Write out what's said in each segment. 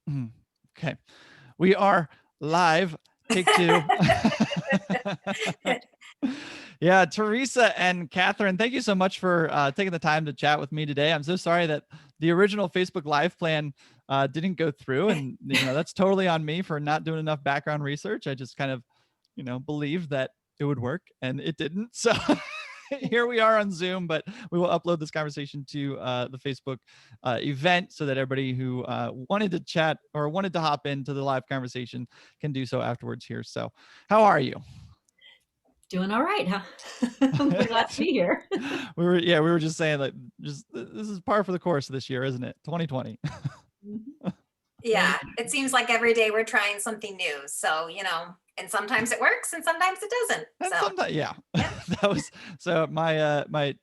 Mhm. Okay. We are live. Take two. Yeah, Theresa and Kathryn, thank you so much for taking the time to chat with me today. I'm so sorry that the original Facebook Live plan didn't go through, and that's totally on me for not doing enough background research. I just kind of, believed that it would work, and it didn't. So here we are on Zoom, but we will upload this conversation to the Facebook event so that everybody who wanted to chat or wanted to hop into the live conversation can do so afterwards here. So, how are you? Doing all right, huh? I'm glad to be here. We were just saying, like, just this is par for the course this year, isn't it? 2020. Yeah, it seems like every day we're trying something new. So, and sometimes it works and sometimes it doesn't. And So, sometimes, yeah, yeah. that was so my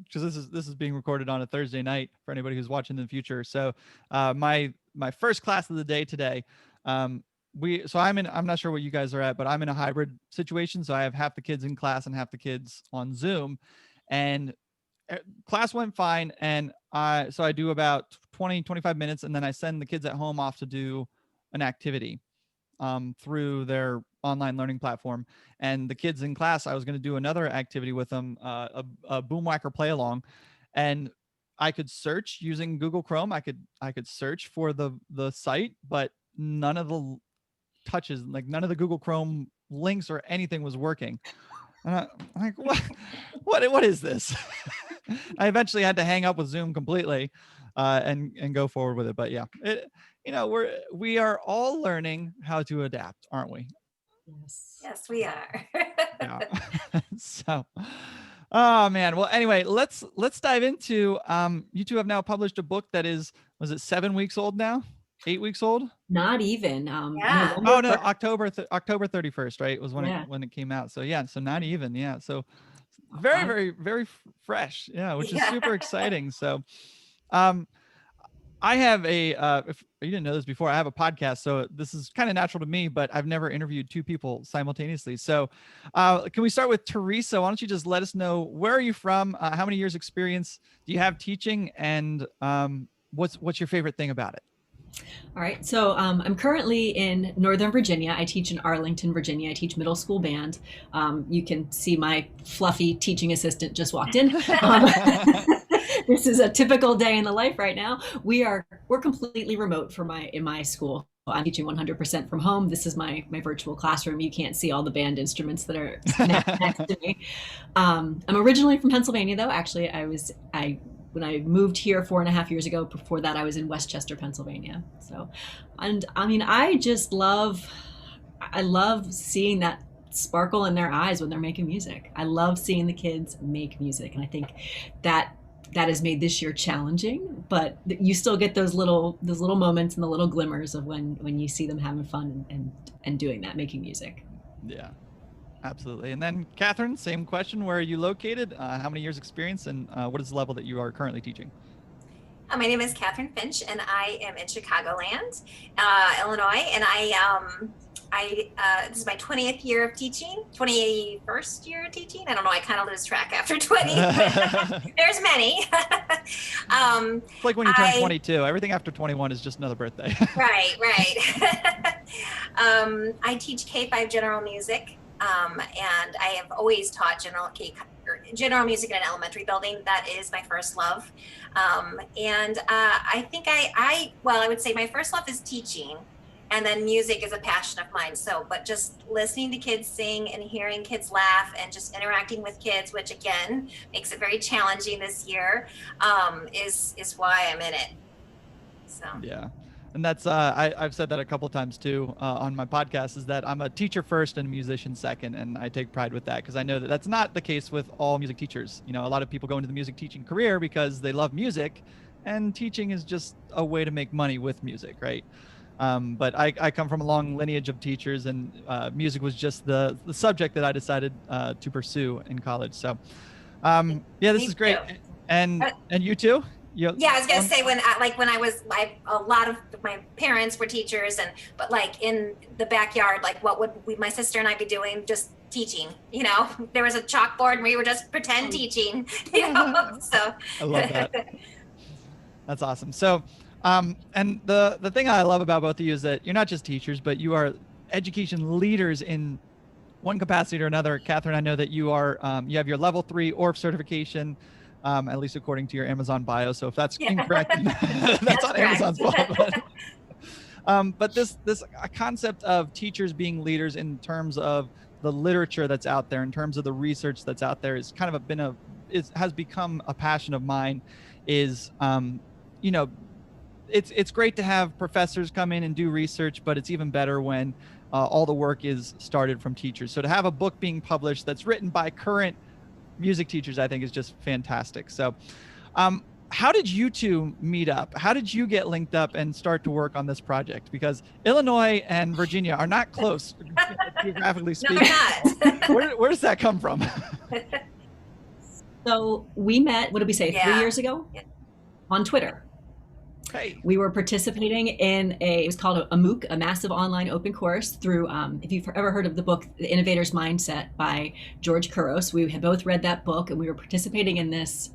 because this is being recorded on a Thursday night for anybody who's watching in the future. So my first class of the day today, I'm not sure what you guys are at, but I'm in a hybrid situation. So I have half the kids in class and half the kids on Zoom, and class went fine. And so I do about 20-25 minutes, and then I send the kids at home off to do an activity through their online learning platform. And the kids in class, I was going to do another activity with them, a boom whacker play along, and I could search using Google Chrome. I could search for the site, but none of the touches, like none of the Google Chrome links or anything was working. And I'm like, what is this? I eventually had to hang up with Zoom completely, and go forward with it. But yeah, we are all learning how to adapt, aren't we? Yes. Yes, we are. Yeah. So, oh man. Well, anyway, let's dive into. You two have now published a book that was it 7 weeks old now? 8 weeks old? Not even. Yeah. Oh November no, 1st. October 31st, right? Was when it Yeah. when it came out. So yeah, so not even. Yeah. So very, I, very, very fresh. Yeah, which is Yeah. super exciting. So, um, I have if you didn't know this before, I have a podcast. So this is kind of natural to me, but I've never interviewed two people simultaneously. So can we start with Theresa? Why don't you just let us know, where are you from? How many years experience do you have teaching? And what's your favorite thing about it? all right. So I'm currently in Northern Virginia. I teach in Arlington, Virginia. I teach middle school band. You can see my fluffy teaching assistant just walked in. This is a typical day in the life right now. We're completely remote in my school. I'm teaching 100% from home. This is my virtual classroom. You can't see all the band instruments that are next to me. I'm originally from Pennsylvania, though. Actually, when I moved here 4.5 years ago. Before that, I was in Westchester, Pennsylvania. So, and I mean, I love seeing that sparkle in their eyes when they're making music. I love seeing the kids make music, and I think that has made this year challenging, but you still get those little moments and the little glimmers of when you see them having fun and doing that, making music. Yeah, absolutely. And then Kathryn, same question. Where are you located? How many years experience, and what is the level that you are currently teaching? My name is Kathryn Finch, and I am in Chicagoland, Illinois. And this is my 20th year of teaching, 21st year of teaching. I don't know. I kind of lose track after 20. There's many. It's like when you turn 22. Everything after 21 is just another birthday. Right. I teach K-5 general music, and I have always taught general music in an elementary building. That is my first love. And I think I would say my first love is teaching, and then music is a passion of mine. So, but just listening to kids sing and hearing kids laugh and just interacting with kids, which again makes it very challenging this year, is why I'm in it. So Yeah. And that's I've said that a couple of times too on my podcast, is that I'm a teacher first and a musician second, and I take pride with that, because I know that that's not the case with all music teachers. A lot of people go into the music teaching career because they love music, and teaching is just a way to make money with music, right? But I come from a long lineage of teachers, and music was just the subject that I decided to pursue in college. So yeah, this is great. And you too? Yeah, I was gonna say, a lot of my parents were teachers, but like in the backyard, like what would my sister and I be doing? Just teaching. There was a chalkboard and we were just pretend teaching. So I love that. That's awesome. So And the thing I love about both of you is that you're not just teachers, but you are education leaders in one capacity or another. Kathryn, I know that you are you have your level 3 ORF certification, at least according to your Amazon bio. So if that's incorrect, that's on correct. Amazon's fault. But this concept of teachers being leaders in terms of the literature that's out there, in terms of the research that's out there, is kind of has become a passion of mine. Is you know, it's great to have professors come in and do research, but it's even better when all the work is started from teachers. So to have a book being published that's written by current music teachers, I think is just fantastic. So how did you two meet up? How did you get linked up and start to work on this project? Because Illinois and Virginia are not close, geographically speaking. No, they're not. Where does that come from? So we met, what did we say, 3 years ago? Yeah. On Twitter. Hey. We were participating in it was called a MOOC, a massive online open course through, if you've ever heard of the book, The Innovator's Mindset by George Couros. We had both read that book, and we were participating in this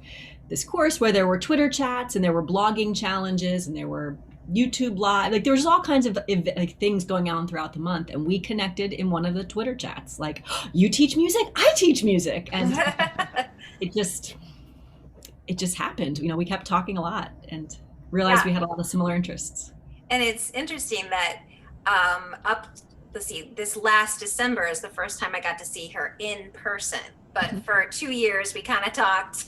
course where there were Twitter chats and there were blogging challenges and there were YouTube live, like there was all kinds of like things going on throughout the month. And we connected in one of the Twitter chats, like, you teach music, I teach music. And it just happened. You know, we kept talking a lot and realized we had a lot of similar interests. And it's interesting that this last December is the first time I got to see her in person. But for 2 years, we kind of talked,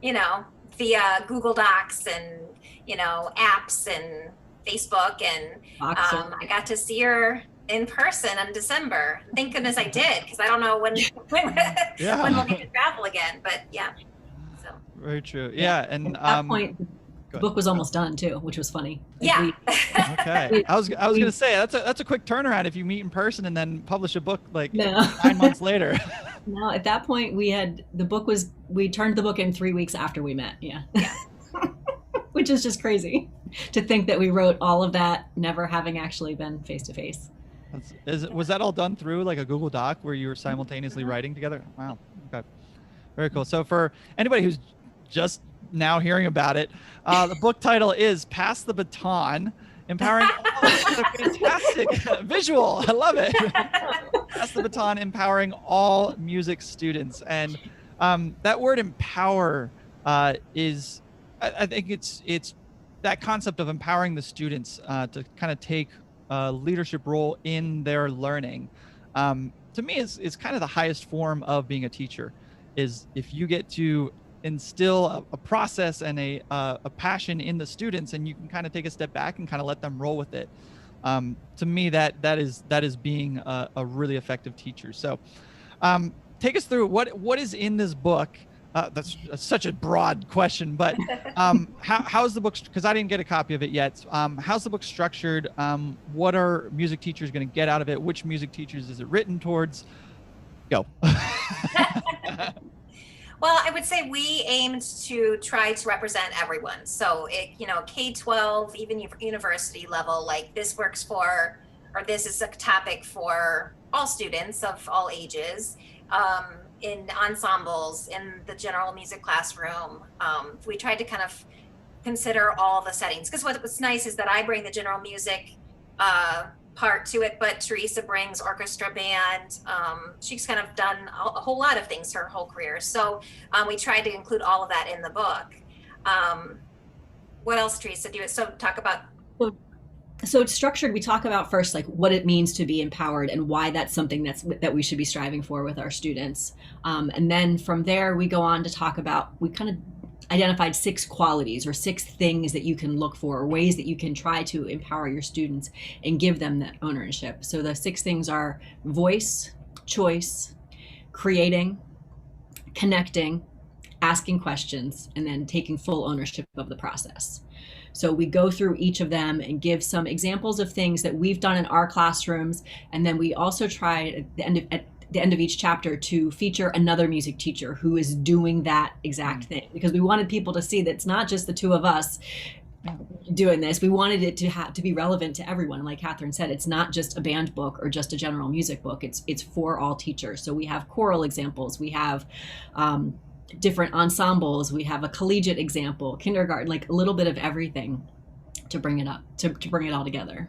you know, via Google Docs and, you know, apps and Facebook. And I got to see her in person in December. Thank goodness I did, because I don't know when we'll get to travel again. But yeah. So. Very true. Yeah. And at that point, the book was almost done too, which was funny. Yeah. Okay. I was gonna say that's a quick turnaround if you meet in person and then publish a book like 9 months later. No, at that point we turned the book in 3 weeks after we met. Yeah. Which is just crazy to think that we wrote all of that never having actually been face to face. Was that all done through like a Google Doc where you were simultaneously writing together? Wow. Okay. Very cool. So for anybody who's just now hearing about it, the book title is Pass the Baton, Empowering fantastic visual. I love it. Pass the Baton, Empowering All Music Students. And that word empower is, I think it's that concept of empowering the students to kind of take a leadership role in their learning. To me is kind of the highest form of being a teacher, is if you get to instill a process and a passion in the students, and you can kind of take a step back and kind of let them roll with it. To me, that is being a really effective teacher. So take us through what is in this book. That's such a broad question, but how's the book, because I didn't get a copy of it yet. How's the book structured? What are music teachers going to get out of it? Which music teachers is it written towards? Go. Well, I would say we aimed to try to represent everyone. So K-12, even university level, like this works for, or this is a topic for all students of all ages, in ensembles, in the general music classroom. We tried to kind of consider all the settings, because what's nice is that I bring the general music part to it, but Theresa brings orchestra, band. She's kind of done a whole lot of things her whole career. So we tried to include all of that in the book. What else, Theresa? Talk about. So it's structured. We talk about first, like what it means to be empowered and why that's something that we should be striving for with our students. And then from there, we go on to talk about, we kind of identified 6 qualities or 6 things that you can look for, or ways that you can try to empower your students and give them that ownership. So the 6 things are voice, choice, creating, connecting, asking questions, and then taking full ownership of the process. So we go through each of them and give some examples of things that we've done in our classrooms. And then we also try at the end of each chapter to feature another music teacher who is doing that exact thing, because we wanted people to see that it's not just the 2 of us doing this. We wanted it to be relevant to everyone. Like Kathryn said, it's not just a band book or just a general music book. It's for all teachers. So we have choral examples. We have different ensembles. We have a collegiate example, kindergarten, like a little bit of everything. to bring it up, to bring it all together.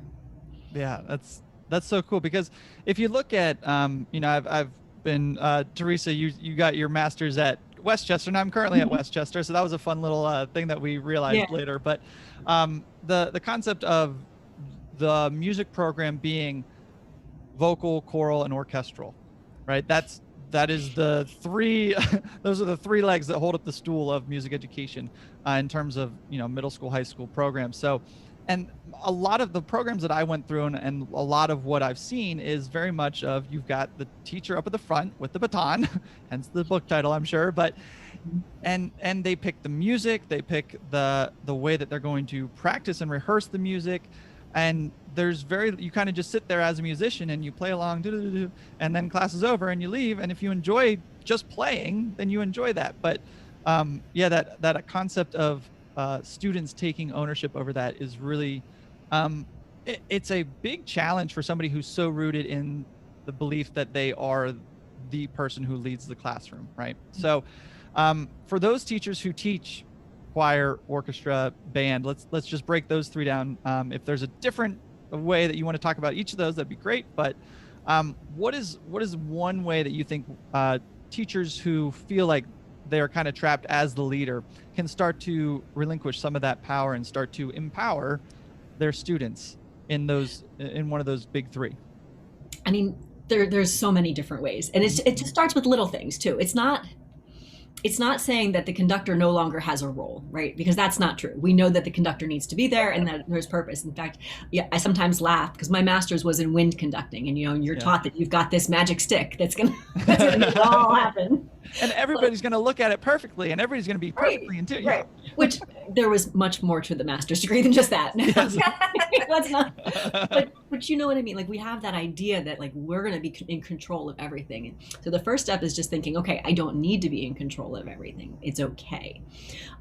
Yeah, that's so cool, because if you look at I've been Theresa, you got your master's at Westchester, and I'm currently at Westchester, so that was a fun little thing that we realized Yeah. later. But the concept of the music program being vocal, choral, and orchestral, right? That is the three those are the three legs that hold up the stool of music education in terms of middle school, high school programs. So, and a lot of the programs that I went through, and a lot of what I've seen is very much of, you've got the teacher up at the front with the baton, hence the book title, I'm sure. But and they pick the music, they pick the way that they're going to practice and rehearse the music. And you kind of just sit there as a musician and you play along, and then class is over and you leave. And if you enjoy just playing, then you enjoy that. But yeah, that concept of students taking ownership over that is really it's a big challenge for somebody who's so rooted in the belief that they are the person who leads the classroom, right? So for those teachers who teach choir, orchestra, band, let's just break those three down. If there's a different way that you want to talk about each of those, that'd be great. But what is one way that you think teachers who feel like they're kind of trapped as the leader can start to relinquish some of that power and start to empower their students in one of those big three? I mean, there's so many different ways, and it just starts with little things too. It's not saying that the conductor no longer has a role, right? Because that's not true. We know that the conductor needs to be there and that there's purpose. In fact, yeah, I sometimes laugh because my master's was in wind conducting, and you're taught that you've got this magic stick that's gonna make it all happen. And everybody's going to look at it perfectly, and everybody's going to be perfectly in tune. Right. Which there was much more to the master's degree than just that. Yes. That's not. But you know what I mean? Like, we have that idea that like we're going to be in control of everything. And so the first step is just thinking, okay, I don't need to be in control of everything. It's okay.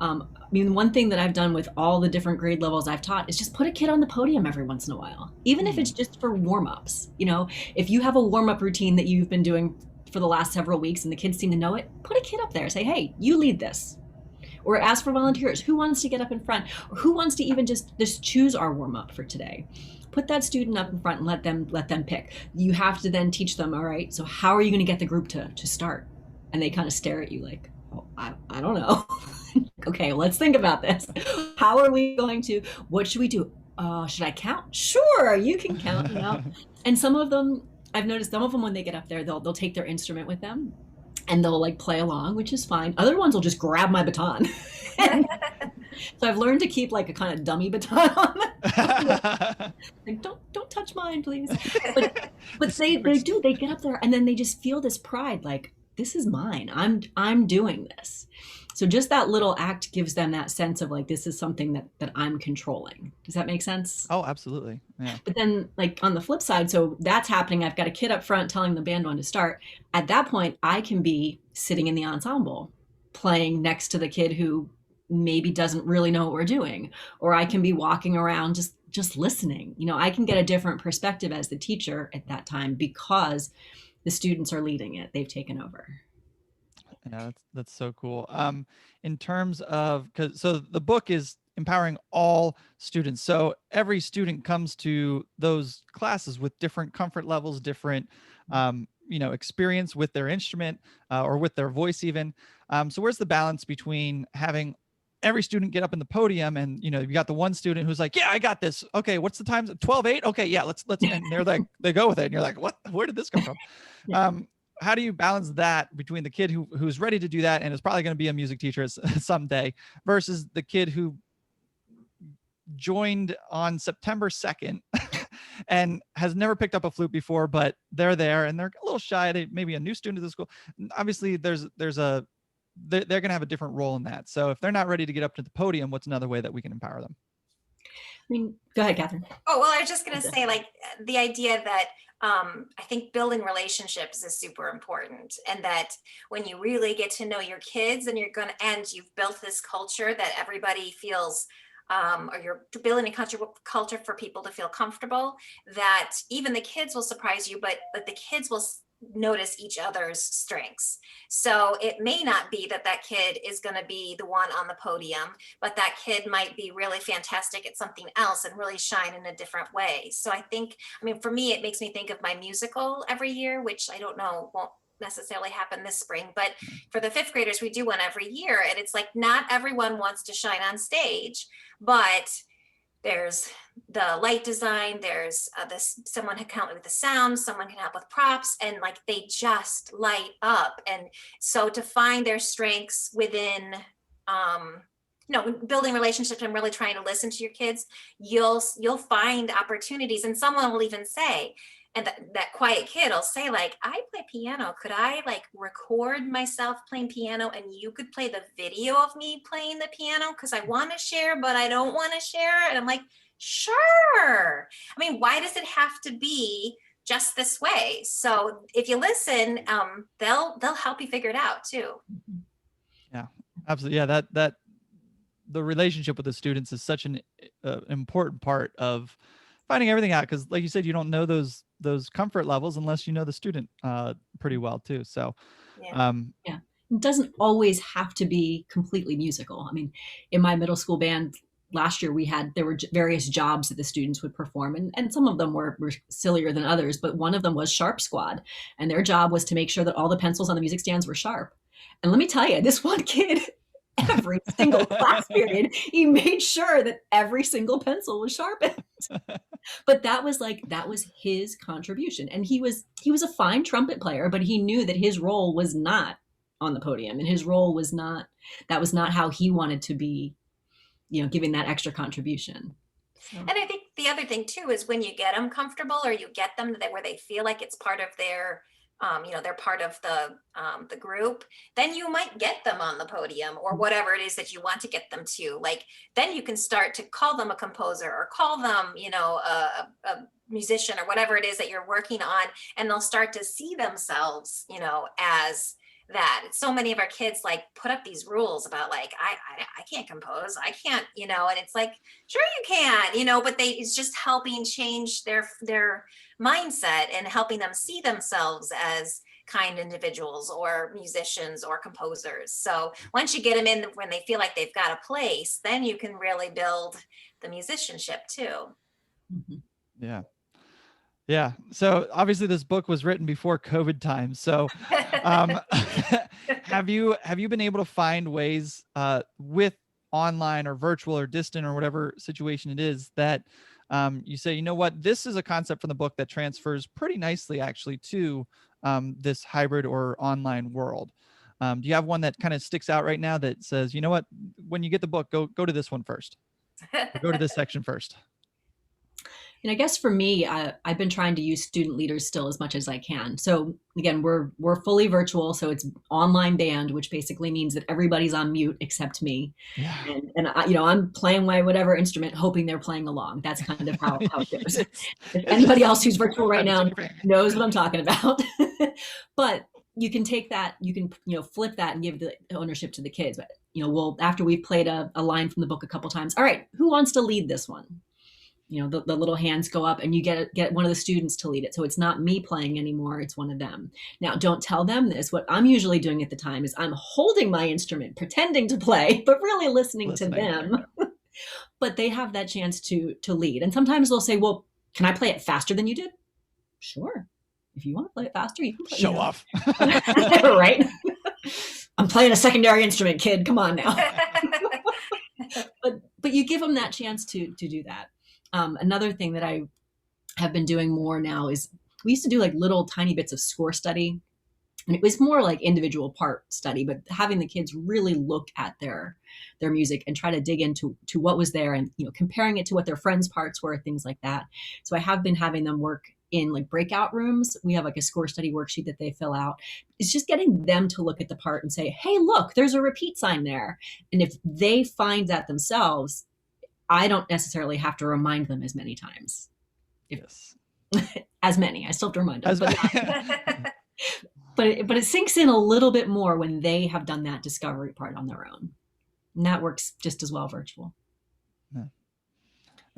I mean, one thing that I've done with all the different grade levels I've taught is just put a kid on the podium every once in a while, even if it's just for warm-ups. If you have a warm-up routine that you've been doing for the last several weeks and the kids seem to know it, put a kid up there, say, hey, you lead this. Or ask for volunteers. Who wants to get up in front? Or who wants to even just choose our warm-up for today? Put that student up in front and let them pick. You have to then teach them, all right, so how are you going to get the group to start? And they kind of stare at you like, oh, I don't know. Okay, let's think about this. How are we going to, what should we do? Should I count? Sure, you can count. And some of them, I've noticed some of them, when they get up there, they'll take their instrument with them and they'll like play along, which is fine. Other ones will just grab my baton. So I've learned to keep like a kind of dummy baton on them. Like, don't touch mine, please. But they get up there and then they just feel this pride, like, this is mine. I'm doing this. So just that little act gives them that sense of like, this is something that I'm controlling. Does that make sense? Oh, absolutely. Yeah. But then like on the flip side, so that's happening. I've got a kid up front telling the band when to start. At that point, I can be sitting in the ensemble playing next to the kid who maybe doesn't really know what we're doing, or I can be walking around just listening. I can get a different perspective as the teacher at that time because the students are leading it. They've taken over. Yeah, that's so cool. In terms of, so the book is empowering all students. So every student comes to those classes with different comfort levels, different, experience with their instrument or with their voice even. So where's the balance between having every student get up in the podium and, you got the one student who's like, yeah, I got this. Okay, what's the time? 12:08. Okay, yeah, let's, and they're like, they go with it. And you're like, what, where did this come from? How do you balance that between the kid who's ready to do that and is probably going to be a music teacher someday versus the kid who joined on September 2nd and has never picked up a flute before, but they're there and they're a little shy. They maybe a new student to the school. Obviously they're going to have a different role in that. So if they're not ready to get up to the podium, what's another way that we can empower them? I mean, go ahead, Kathryn. Oh, well, I was just going to say, like, the idea that I think building relationships is super important, and that when you really get to know your kids and you've built this culture that everybody feels, or you're building a culture for people to feel comfortable, that even the kids will surprise you, but the kids will notice each other's strengths. So it may not be that that kid is going to be the one on the podium, but that kid might be really fantastic at something else and really shine in a different way. So I think, I mean, for me, it makes me think of my musical every year, which I don't know, won't necessarily happen this spring, but for the fifth graders, we do one every year. And it's like, not everyone wants to shine on stage, but there's the light design, there's this, someone can help with the sound, someone can help with props, and like they just light up. And so to find their strengths within building relationships and really trying to listen to your kids, you'll find opportunities. And someone will even say, and that quiet kid will say, like, I play piano, could I like record myself playing piano and you could play the video of me playing the piano, because I want to share but I don't want to share? And I'm like, sure. I mean, why does it have to be just this way? So if you listen, they'll help you figure it out too. Yeah, absolutely. Yeah, that the relationship with the students is such an important part of finding everything out, because like you said, you don't know those comfort levels unless you know the student pretty well too. So yeah. It doesn't always have to be completely musical. I mean, in my middle school band last year, there were various jobs that the students would perform, and some of them were sillier than others, but one of them was Sharp Squad, and their job was to make sure that all the pencils on the music stands were sharp. And let me tell you, this one kid, every single class period, he made sure that every single pencil was sharpened. But that was his contribution. And he was a fine trumpet player, but he knew that his role was not on the podium, and his role was not, that was not how he wanted to be, giving that extra contribution. So. And I think the other thing too is when you get them comfortable, or you get them where they feel like it's part of their they're part of the group, then you might get them on the podium or whatever it is that you want to get them to. Like, then you can start to call them a composer, or call them, a musician, or whatever it is that you're working on. And they'll start to see themselves, as that. So many of our kids like put up these rules about like, I can't compose, I can't, and it's like, sure you can, but it's just helping change their mindset and helping them see themselves as kind individuals or musicians or composers. So once you get them in when they feel like they've got a place, then you can really build the musicianship too. Mm-hmm. Yeah. Yeah. So obviously this book was written before COVID times. So have you been able to find ways with online or virtual or distant or whatever situation it is that you say, you know what, this is a concept from the book that transfers pretty nicely actually to this hybrid or online world? Do you have one that kind of sticks out right now that says, you know what, when you get the book, go to this one first, or go to this section first? And I guess for me, I've been trying to use student leaders still as much as I can. So again, we're fully virtual, so it's online band, which basically means that everybody's on mute except me. Yeah. And I'm playing my whatever instrument, hoping they're playing along. That's kind of how it goes. If anybody else who's virtual right now knows what I'm talking about. But you can take that, you can flip that and give the ownership to the kids. But after we've played a line from the book a couple times, all right, who wants to lead this one? The little hands go up, and you get one of the students to lead it. So it's not me playing anymore, it's one of them. Now, don't tell them this. What I'm usually doing at the time is I'm holding my instrument, pretending to play, but really listening to them. But they have that chance to lead. And sometimes they'll say, well, can I play it faster than you did? Sure. If you want to play it faster, you can play Show off. Right? I'm playing a secondary instrument, kid. Come on now. But you give them that chance to do that. Another thing that I have been doing more now is we used to do like little tiny bits of score study, and it was more like individual part study, but having the kids really look at their music and try to dig into what was there, and comparing it to what their friends' parts were, things like that. So I have been having them work in like breakout rooms. We have like a score study worksheet that they fill out. It's just getting them to look at the part and say, hey, look, there's a repeat sign there. And if they find that themselves, I don't necessarily have to remind them as many times. Yes. As many. I still have to remind them. But it sinks in a little bit more when they have done that discovery part on their own. And that works just as well virtual. Yeah.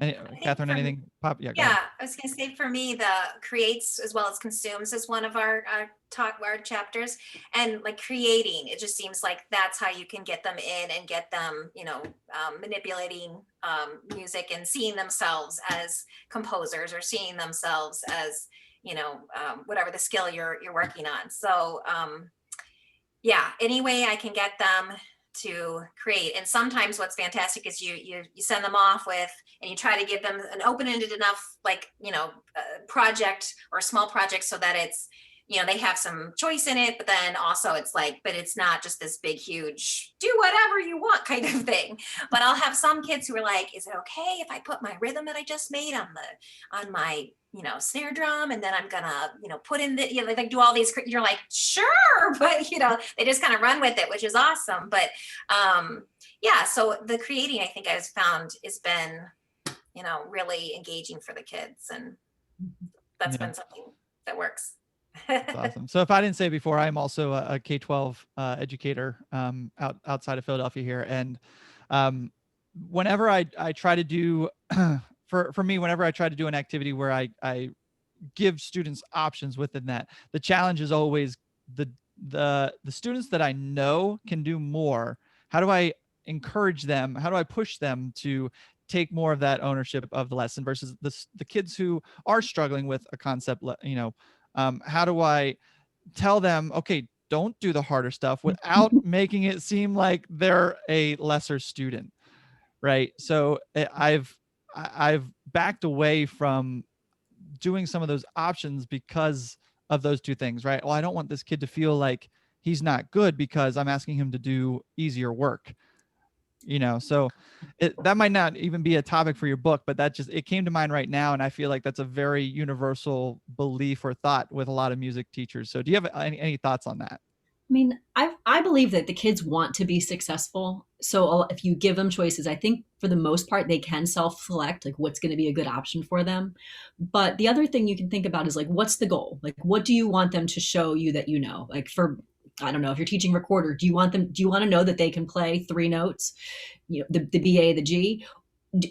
Kathryn, anything pop? Yeah, go Yeah, ahead. I was going to say for me, the creates as well as consumes is one of our chapters, and like creating, it just seems like that's how you can get them in and get them, manipulating music and seeing themselves as composers or seeing themselves as, whatever the skill you're working on. So yeah, any way I can get them to create. And sometimes what's fantastic is you send them off with, and you try to give them an open-ended enough, like, project or small project so that it's, they have some choice in it, but then also it's like, but it's not just this big, huge, do whatever you want kind of thing. But I'll have some kids who are like, is it okay if I put my rhythm that I just made on my, snare drum, and then I'm gonna, put in the, like do all these, you're like, sure, but they just kind of run with it, which is awesome. But yeah, so the creating, I think I've found has been, really engaging for the kids, and that's been something that works. That's awesome. So if I didn't say before, I'm also a K-12 educator outside of Philadelphia here. And whenever I try to do, for me, whenever I try to do an activity where I give students options within that, the challenge is always the students that I know can do more. How do I encourage them? How do I push them to take more of that ownership of the lesson versus the kids who are struggling with a concept, how do I tell them, okay, don't do the harder stuff without making it seem like they're a lesser student, right? So I've backed away from doing some of those options because of those two things, right? Well, I don't want this kid to feel like he's not good because I'm asking him to do easier work. So that might not even be a topic for your book, but it came to mind right now. And I feel like that's a very universal belief or thought with a lot of music teachers. So do you have any thoughts on that? I mean, I believe that the kids want to be successful. So if you give them choices, I think for the most part, they can self-select like what's going to be a good option for them. But the other thing you can think about is like, what's the goal? Like, what do you want them to show you that Like I don't know, if you're teaching recorder, do you want to know that they can play 3 notes, the B, A, the G?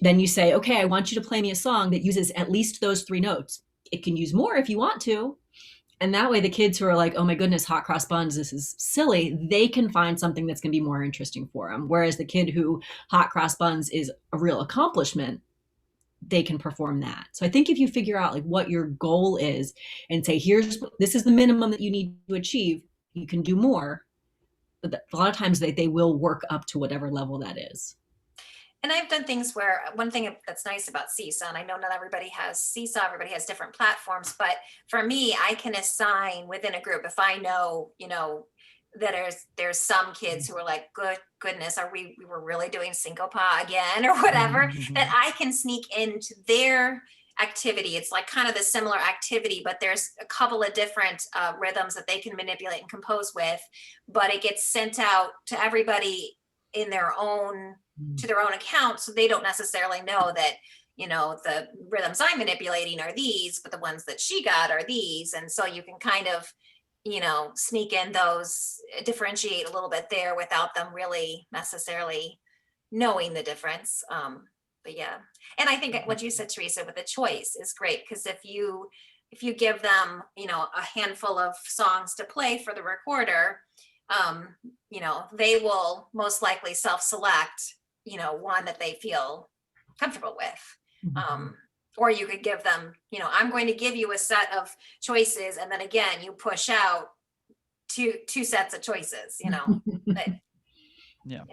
Then you say, okay, I want you to play me a song that uses at least those 3 notes. It can use more if you want to. And that way the kids who are like, oh my goodness, hot cross buns, this is silly, they can find something that's going to be more interesting for them. Whereas the kid who hot cross buns is a real accomplishment, they can perform that. So I think if you figure out like what your goal is and say, this is the minimum that you need to achieve, you can do more. But a lot of times they will work up to whatever level that is. And I've done things where one thing that's nice about Seesaw, and I know not everybody has Seesaw, everybody has different platforms, but for me, I can assign within a group, if I know, that there's some kids who are like, goodness, we were really doing syncopa again or whatever, that I can sneak into their activity. It's like kind of the similar activity, but there's a couple of different rhythms that they can manipulate and compose with, but it gets sent out to everybody in their own account, so they don't necessarily know that the rhythms I'm manipulating are these, but the ones that she got are these. And so you can kind of sneak in those, differentiate a little bit there without them really necessarily knowing the difference. But yeah, and I think what you said, Theresa, with the choice is great, because if you give them a handful of songs to play for the recorder, they will most likely self-select, one that they feel comfortable with. Or you could give them, I'm going to give you a set of choices, and then again, you push out two sets of choices, But, yeah.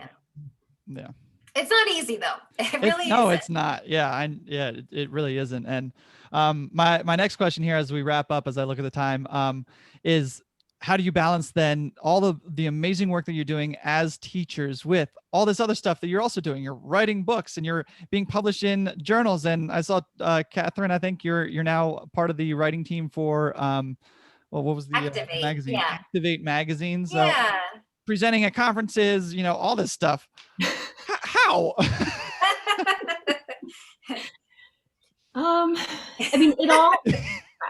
It's not easy though. It really isn't. No, it's not. Yeah. It really isn't. And my next question here, as we wrap up, as I look at the time, is how do you balance then all of the amazing work that you're doing as teachers with all this other stuff that you're also doing? You're writing books and you're being published in journals. And I saw Kathryn, I think you're now part of the writing team for what was the Activate, magazine? yeah. Activate magazine. So Yeah. presenting at conferences, all this stuff. How? I mean,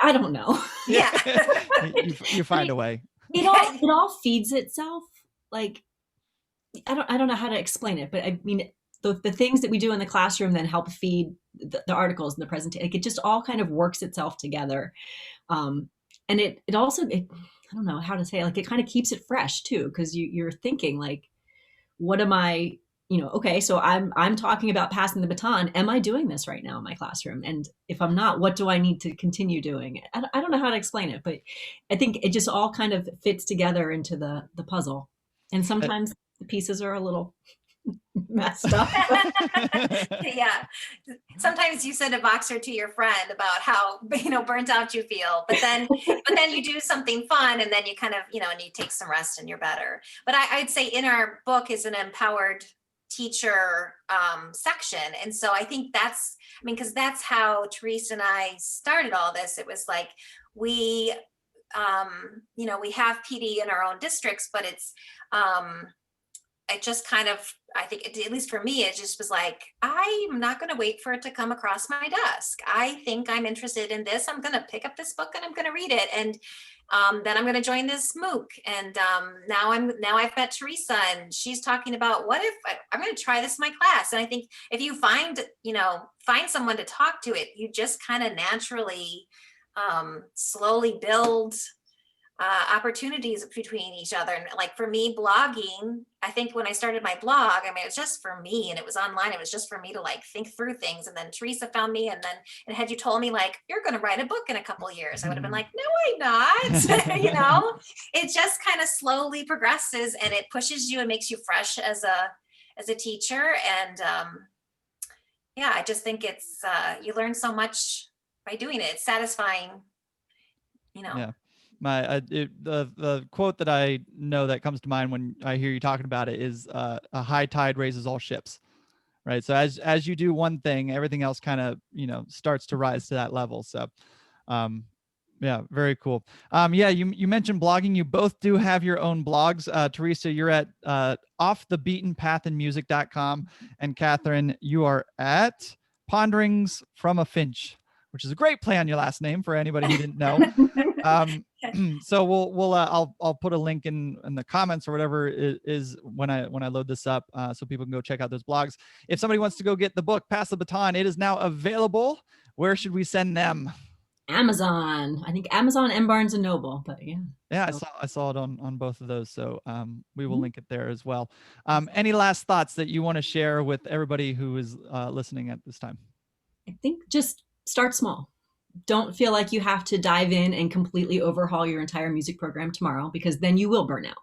I don't know. Yeah. you find a way. It all feeds itself. Like, I don't know how to explain it, but I mean, the things that we do in the classroom then help feed the articles and the presentation. Like it just all kind of works itself together. And it also, I don't know how to say it, like it kind of keeps it fresh too, because you're thinking like, what am I, okay, so I'm talking about passing the baton. Am I doing this right now in my classroom? And if I'm not, what do I need to continue doing? I don't know how to explain it, but I think it just all kind of fits together into the puzzle. And sometimes the pieces are a little messed up. Yeah. Sometimes you send a Voxer to your friend about how, burnt out you feel, but then you do something fun and then you kind of, and you take some rest and you're better. But I'd say in our book is an empowered teacher section. And so I think because that's how Theresa and I started all this. It was like, we have PD in our own districts, but it's, it just kind of, I think, at least for me, it just was like, I'm not going to wait for it to come across my desk. I think I'm interested in this. I'm going to pick up this book and I'm going to read it. And then I'm going to join this MOOC. And now I've met Theresa and she's talking about what if I'm going to try this in my class. And I think if you find someone to talk to it, you just kind of naturally slowly build opportunities between each other. And like for me, blogging, I think when I started my blog, it was just for me and it was online. It was just for me to like think through things. And then Theresa found me and had you told me like, you're going to write a book in a couple of years, I would have been like, no, I'm not. It just kind of slowly progresses and it pushes you and makes you fresh as a teacher. And yeah, I just think it's, you learn so much by doing it. It's satisfying, Yeah. The quote that I know that comes to mind when I hear you talking about it is a high tide raises all ships, right? So as you do one thing, everything else kind of starts to rise to that level. So yeah, very cool. Yeah, you mentioned blogging. You both do have your own blogs. Theresa, you're at offthebeatenpathinmusic.com, and Kathryn, you are at Ponderings from a Finch, which is a great play on your last name for anybody who didn't know. So we'll I'll put a link in the comments or whatever is when I load this up, so people can go check out those blogs. If somebody wants to go get the book Pass the Baton, it is now available. Where should we send them? Amazon. I think Amazon and Barnes and Noble, but yeah. Yeah, so. I saw it on both of those. So we will link it there as well. Any last thoughts that you want to share with everybody who is listening at this time? I think just start small. Don't feel like you have to dive in and completely overhaul your entire music program tomorrow, because then you will burn out.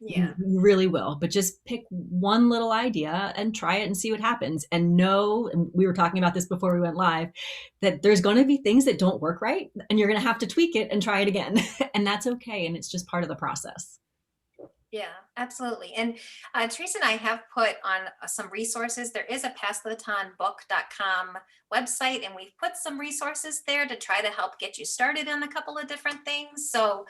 Yeah. You really will. But just pick one little idea and try it and see what happens. And know, and we were talking about this before we went live, that there's going to be things that don't work right and you're going to have to tweak it and try it again. And that's okay. And it's just part of the process. Yeah, absolutely. And Theresa and I have put on some resources. There is a passthebatonbook.com website, and we've put some resources there to try to help get you started on a couple of different things. So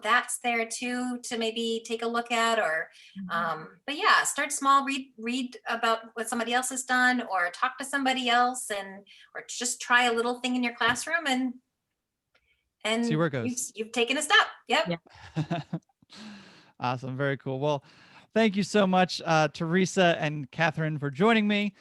that's there too, to maybe take a look at, or, but yeah, start small, read about what somebody else has done, or talk to somebody else, or just try a little thing in your classroom and see where it goes. You've taken a step. Yep. Yeah. Awesome. Very cool. Well, thank you so much, Theresa and Kathryn, for joining me.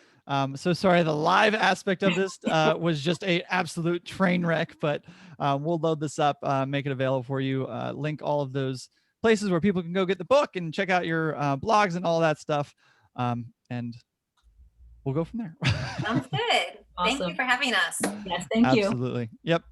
So sorry, the live aspect of this was just a absolute train wreck, but we'll load this up, make it available for you, link all of those places where people can go get the book and check out your blogs and all that stuff. And we'll go from there. Sounds good. Awesome. Thank you for having us. Yes, thank you. Absolutely. Yep.